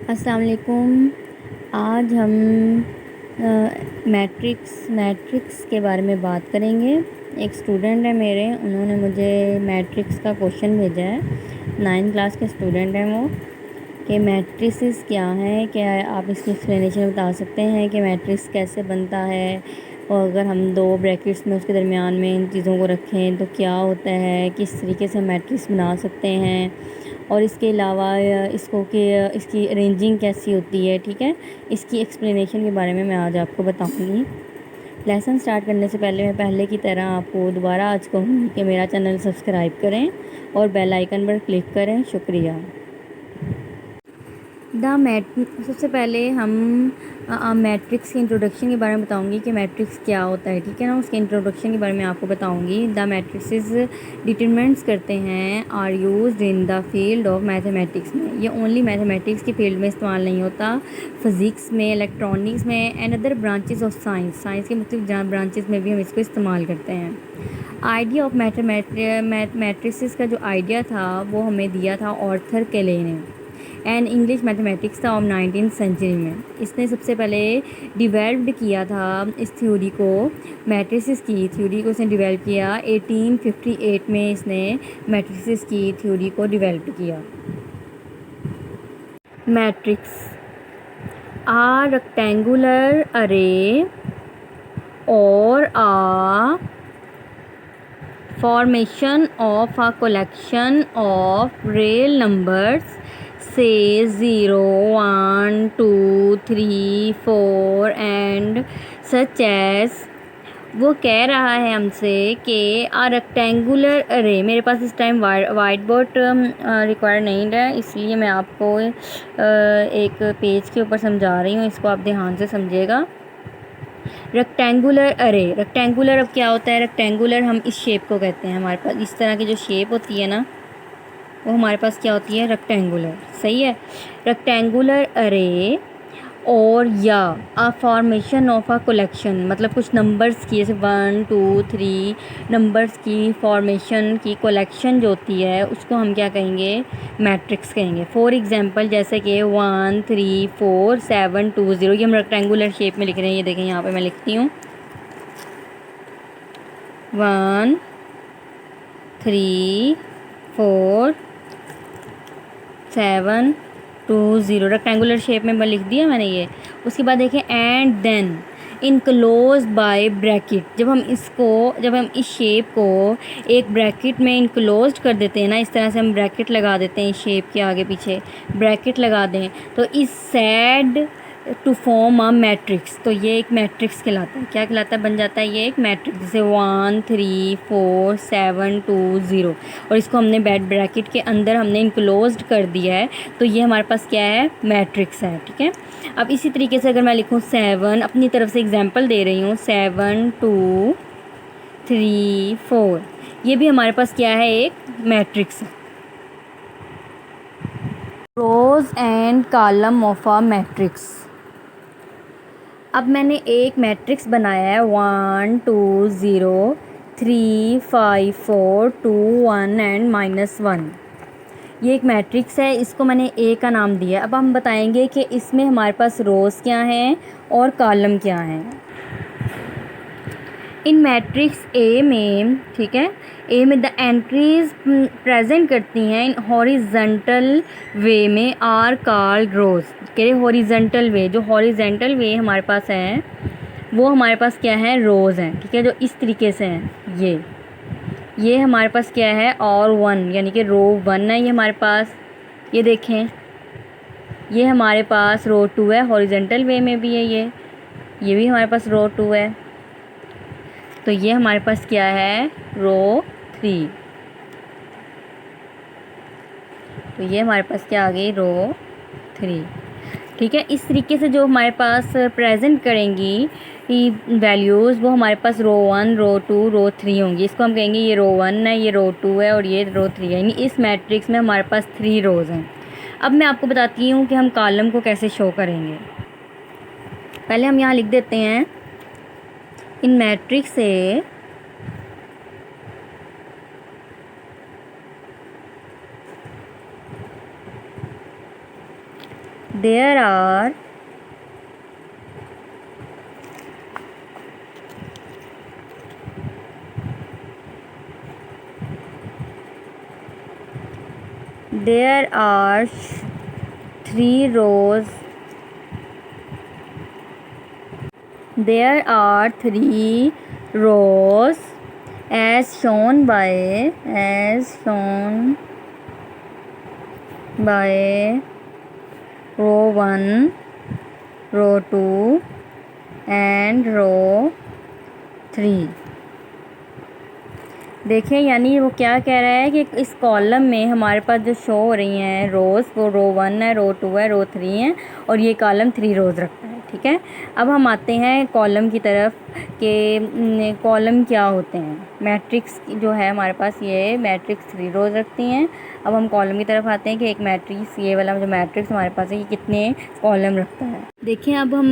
अस्सलाम वालेकुम। आज हम मैट्रिक्स के बारे में बात करेंगे। एक स्टूडेंट है मेरे, उन्होंने मुझे मैट्रिक्स का क्वेश्चन भेजा है। 9th क्लास के स्टूडेंट हैं वो, कि मैट्रिसेस क्या हैं, क्या आप इसकी एक्सप्लेनेशन बता सकते हैं कि मैट्रिक्स कैसे बनता है, और अगर हम दो ब्रैकेट्स में उसके दरमियान में इन चीज़ों को रखें तो क्या होता है, किस तरीके से मैट्रिक्स बना सकते हैं, और इसके अलावा इसको कि इसकी अरेंजिंग कैसी होती है। ठीक है, इसकी एक्सप्लेनेशन के बारे में मैं आज आपको बताऊंगी। लेसन स्टार्ट करने से पहले मैं पहले की तरह आपको दोबारा आज कहूँगी कि मेरा चैनल सब्सक्राइब करें और बेल आइकन पर क्लिक करें। शुक्रिया। सबसे पहले हम मैट्रिक्स के इंट्रोडक्शन के बारे में बताऊंगी कि मैट्रिक्स क्या होता है। ठीक है ना, उसके इंट्रोडक्शन के बारे में आपको बताऊंगी। द मैट्रिसेस डिटरमिनेंट्स करते हैं are used in the field of mathematics में। ये ओनली मैथमेटिक्स की फील्ड में इस्तेमाल नहीं होता, फिज़िक्स में, इलेक्ट्रॉनिक्स में and other branches of science के मुख्तलिफ ब्रांचेस में भी हम इसको इस्तेमाल करते हैं। आइडिया ऑफ मैट्रिसेस का जो आइडिया था वो हमें दिया था ऑर्थर केले ने, एंड इंग्लिश मैथमेटिक्स था ऑफ 19th सेंचुरी में। इसने सबसे पहले डिवेल्प्ड किया था इस थ्योरी को, मैट्रिसेस की थ्योरी को इसने डिवेल्प किया। 1858 में इसने मैट्रिसेस की थ्योरी को डिवेल्प किया। मैट्रिक्स आ रेक्टेंगुलर अरे और आ formation of a collection of real numbers, say 0, 1, 2, 3, 4 and such as। वो कह रहा है हमसे कि आ रेक्टेंगुलर अरे, मेरे पास इस टाइम वाइट बोर्ड रिक्वायर नहीं है, इसलिए मैं आपको एक पेज के ऊपर समझा रही हूँ, इसको आप ध्यान से समझिएगा। रेक्टेंगुलर अरे, रेक्टेंगुलर अब क्या होता है? रेक्टेंगुलर हम इस शेप को कहते हैं, हमारे पास इस तरह की जो शेप होती है ना, वो हमारे पास क्या होती है? रेक्टेंगुलर। सही है। रेक्टेंगुलर अरे और या a formation of a collection, मतलब कुछ नंबर्स की, जैसे 1, 2, 3 नंबर्स की फॉर्मेशन की कलेक्शन जो होती है उसको हम क्या कहेंगे? मैट्रिक्स कहेंगे। फॉर एग्जांपल जैसे कि 1, 3, 4, 7, 2, 0, ये हम रेक्टेंगुलर शेप में लिख रहे हैं। ये देखें, यहाँ पे मैं लिखती हूँ 1, 3, 4, 7, 2, 0, रेक्टेंगुलर शेप में लिख दिया मैंने ये। उसके बाद देखें and then enclose by bracket. जब हम इस शेप को एक ब्रैकेट में इनक्लोज कर देते हैं ना, इस तरह से हम ब्रैकेट लगा देते हैं, इस शेप के आगे पीछे ब्रैकेट लगा दें, तो is said to form a matrix, तो ये एक मैट्रिक्स कहलाता है। क्या कहलाता है? बन जाता है ये एक मैट्रिक्स। जैसे 1, 3, 4, 7, 2, 0, और इसको हमने ब्रैकेट के अंदर हमने इनक्लोज्ड कर दिया है, तो ये हमारे पास क्या है? मैट्रिक्स है। ठीक है। अब इसी तरीके से अगर मैं लिखूँ 7, अपनी तरफ से एग्जांपल दे रही हूँ, 7, 2, 3, 4, ये भी हमारे पास क्या है? एक मैट्रिक्स है। Rows and column of a matrix. अब मैंने एक मैट्रिक्स बनाया है 1, 2, 0, 3, 5, 4, 2, 1 एंड -1। ये एक मैट्रिक्स है, इसको मैंने ए का नाम दिया। अब हम बताएंगे कि इसमें हमारे पास रोज़ क्या हैं और कॉलम क्या हैं। इन मैट्रिक्स ए में, ठीक है, ए में द एंट्रीज प्रेजेंट करती हैं इन हॉरिजेंटल वे में आर कॉल्ड रोज। कह रहे हॉरिजेंटल वे, जो हॉरिजेंटल वे हमारे पास है वो हमारे पास क्या है? रोज़ हैं। ठीक है, जो इस तरीके से हैं, ये हमारे पास क्या है? और 1, यानी कि रो 1 है ये हमारे पास। ये देखें, ये हमारे पास रो 2 है, हॉरिजेंटल वे में भी है ये भी हमारे पास रो 2 है। तो ये हमारे पास क्या है? रो 3। तो ये हमारे पास क्या आ गई? रो 3। ठीक है, इस तरीके से जो हमारे पास प्रेजेंट करेंगी वैल्यूज़, वो हमारे पास रो 1, रो 2, रो 3 होंगी। इसको हम कहेंगे ये रो 1 है, ये रो 2 है और ये रो 3 है, यानी इस मैट्रिक्स में हमारे पास 3 रोज़ हैं। अब मैं आपको बताती हूँ कि हम कॉलम को कैसे शो करेंगे। पहले हम यहाँ लिख देते हैं, इन मैट्रिक्स से There are three rows. There are three rows as shown by row 1, row 2 and row 3. देखें, यानी वो क्या कह रहा है कि इस कॉलम में हमारे पास जो शो हो रही हैं रोज़, वो रो 1 है, रो 2 है, रो 3 है और ये कॉलम 3 रोज़ रखता है। ठीक है, अब हम आते हैं कॉलम की तरफ कि कॉलम क्या होते हैं। मैट्रिक्स जो है हमारे पास, ये मैट्रिक्स 3 रोज़ रखती हैं। अब हम कॉलम की तरफ आते हैं कि एक मैट्रिक्स, ये वाला जो मैट्रिक्स हमारे पास है, ये कितने कॉलम रखता है। देखें, अब हम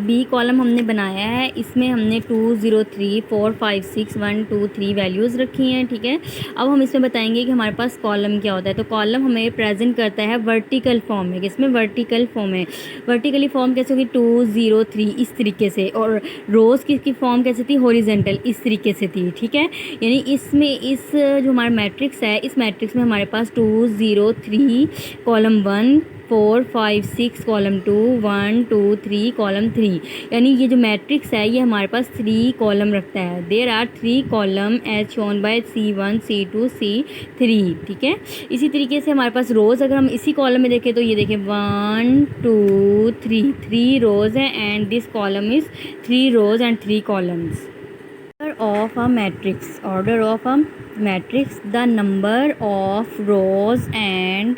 बी कॉलम हमने बनाया है, इसमें हमने 2 0 3 4 5 6 1 2 3 वैल्यूज़ रखी हैं। ठीक है, अब हम इसमें बताएंगे कि हमारे पास कॉलम क्या होता है। तो कॉलम हमें प्रेजेंट करता है वर्टिकल फॉर्म में, किसमें वर्टिकल फॉर्म है। वर्टिकली फॉर्म कैसे होगी, 2 0 3 इस तरीके से, और रोज़ की फॉर्म कैसे थी, हॉरिजॉन्टल इस तरीके से थी। ठीक है, यानी इसमें इस जो हमारा मैट्रिक्स है, इस मैट्रिक्स में हमारे पास 2 0 3 कॉलम 1 4 5 6 कॉलम 2 1 2 3 कॉलम 3, यानी ये जो मैट्रिक्स है ये हमारे पास 3 कॉलम रखता है। There are 3 column as shown by C1 C2 C3। ठीक है, इसी तरीके से हमारे पास रोज़, अगर हम इसी कॉलम में देखें तो ये देखें 1 2 3 रोज़ हैं and this column is 3 rows and 3 columns. Order of a matrix, the number of rows and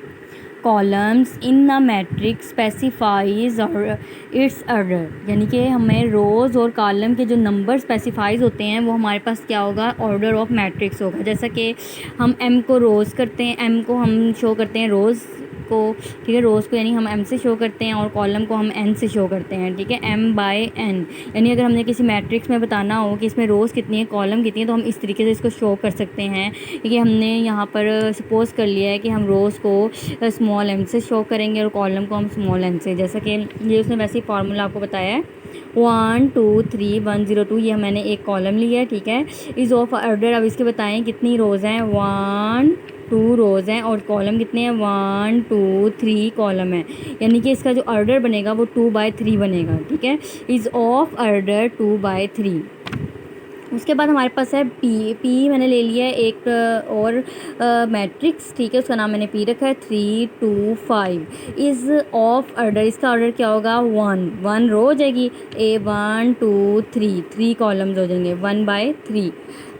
columns in a matrix specifies its order, यानी कि हमें रोज़ और कॉलम के जो नंबर स्पेसिफाइज होते हैं वो हमारे पास क्या होगा, ऑर्डर ऑफ मैट्रिक्स होगा। जैसा कि हम m को रोज़ करते हैं, m को हम शो करते हैं रोज़ को, ठीक है, रोज़ को यानी हम m से शो करते हैं और कॉलम को हम n से शो करते हैं। ठीक है, m/n, यानी अगर हमने किसी मैट्रिक्स में बताना हो कि इसमें रोज़ कितनी है कॉलम कितनी है तो हम इस तरीके से इसको शो कर सकते हैं। कि हमने यहाँ पर सपोज़ कर लिया है कि हम रोज़ को स्मॉल m से शो करेंगे और कॉलम को हम स्मॉल n से, जैसा कि ये उसने वैसे ही फार्मूला आपको बताया है 1 2 3 1 0 2, ये मैंने एक कॉलम लिया है। ठीक है, इज़ ऑफ ऑर्डर, अब इसके बताएं कितनी रोज़ हैं, 1 2 रोज़ हैं और कॉलम कितने हैं, 1 2 3 कॉलम है, यानी कि इसका जो ऑर्डर बनेगा वो 2/3 बनेगा। ठीक है, इज़ ऑफ ऑर्डर 2/3। उसके बाद हमारे पास है पी मैंने ले लिया है एक और मैट्रिक्स। ठीक है, उसका नाम मैंने पी रखा है 3 2 5 इज़ ऑफ ऑर्डर, इसका ऑर्डर क्या होगा, 1 रो हो जाएगी, ए 1 2 3 कॉलम्स हो जाएंगे 1/3।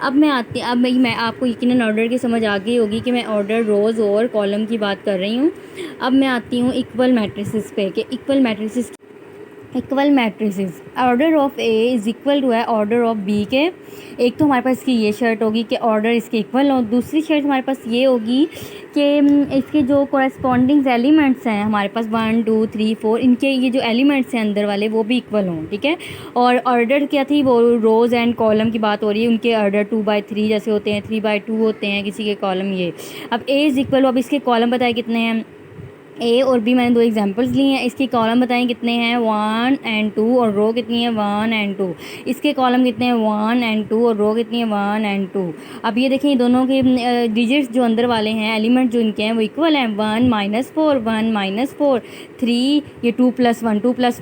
अब मैं आपको यकीनन ऑर्डर की समझ आ गई होगी कि मैं ऑर्डर रोज़ और कॉलम की बात कर रही हूँ। अब मैं आती हूँ इक्वल मैट्रिसेस पे कि equal matrices, order of A is equal to है ऑर्डर ऑफ बी के। एक तो हमारे पास इसकी ये शर्ट होगी कि ऑर्डर इसके इक्वल हो, दूसरी शर्ट हमारे पास ये होगी कि इसके जो कॉरेस्पॉन्डिंग एलिमेंट्स हैं हमारे पास 1 2 3 4, इनके ये जो एलिमेंट्स हैं अंदर वाले वो भी इक्वल हों। ठीक है, और ऑर्डर क्या थी, वो रोज़ एंड कॉलम की बात हो रही है, उनके ऑर्डर 2/3 जैसे होते हैं, 3/2 होते हैं किसी के कॉलम। ये अब ए इज़ इक्वल, अब इसके कॉलम बताए कितने हैं, ए और बी मैंने 2 एग्जांपल्स लिए हैं। इसके कॉलम बताएं कितने हैं, 1 और 2, और रो कितनी है 1 और 2। इसके कॉलम कितने हैं, 1 और 2, और रो कितनी है 1 और 2। अब ये देखें, दोनों के डिजिट्स जो अंदर वाले हैं, एलिमेंट जो इनके हैं वो इक्वल हैं, 1 -4 1 -4 3, ये 2 +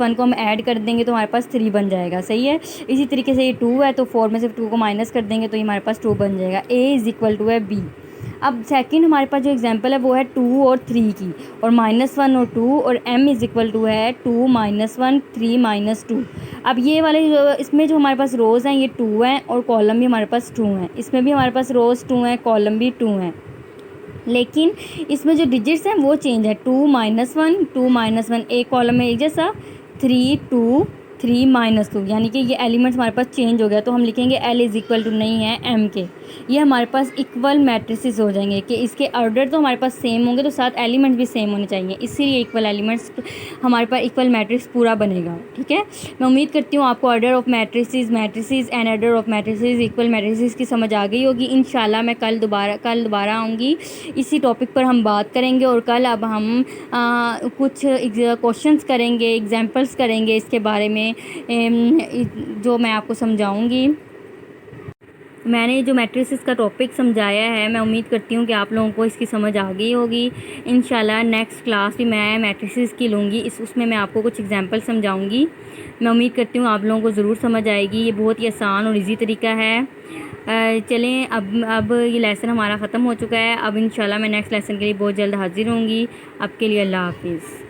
1 को हम ऐड कर देंगे तो हमारे पास 3 बन जाएगा। सही है, इसी तरीके से ये 2 है तो 4 में से 2 को माइनस कर देंगे तो ये हमारे पास 2 बन जाएगा। ए इज़ इक्वल टू है बी। अब सेकंड हमारे पास जो एग्जांपल है वो है 2 और 3 की, और -1 और 2, और m इज़ इक्वल टू है 2 -1 3 -2। अब ये वाले इसमें जो हमारे पास रोज़ हैं ये 2 हैं और कॉलम भी हमारे पास 2 हैं, इसमें भी हमारे पास रोज़ 2 हैं, कॉलम भी 2 हैं, लेकिन इसमें जो डिजिट्स हैं वो चेंज है, 2 -1 2 -1, एक कॉलम में एक जैसा, 3 2 3 - 2, यानी कि ये एलिमेंट्स हमारे पास चेंज हो गया, तो हम लिखेंगे L इज़ इक्वल टू नहीं है M के। ये हमारे पास इक्वल मैट्रिसेस हो जाएंगे कि इसके ऑर्डर तो हमारे पास सेम होंगे, तो साथ एलिमेंट्स भी सेम होने चाहिए, इसीलिए इक्वल एलिमेंट्स हमारे पास इक्वल मैट्रिक्स पूरा बनेगा। ठीक है, मैं उम्मीद करती हूँ आपको order of matrices and order of matrices equal matrices की समझ आ गई होगी। इंशाल्लाह मैं कल दोबारा आऊँगी, इसी टॉपिक पर हम बात करेंगे। और कल अब हम कुछ क्वेश्चंस करेंगे, एग्जांपल्स करेंगे इसके बारे में, जो मैं आपको समझाऊंगी। मैंने जो मैट्रिसेस का टॉपिक समझाया है, मैं उम्मीद करती हूँ कि आप लोगों को इसकी समझ आ गई होगी। इंशाल्लाह नेक्स्ट क्लास भी मैं मैट्रिसेस की लूँगी, उसमें मैं आपको कुछ एग्जांपल समझाऊंगी। मैं उम्मीद करती हूँ आप लोगों को ज़रूर समझ आएगी। ये बहुत ही आसान और इजी तरीका है। चलें, अब ये लेसन हमारा ख़त्म हो चुका है। अब इंशाल्लाह मैं नेक्स्ट लेसन के लिए बहुत जल्द हाजिर होंगी। अब के लिए अल्लाह हाफिज़।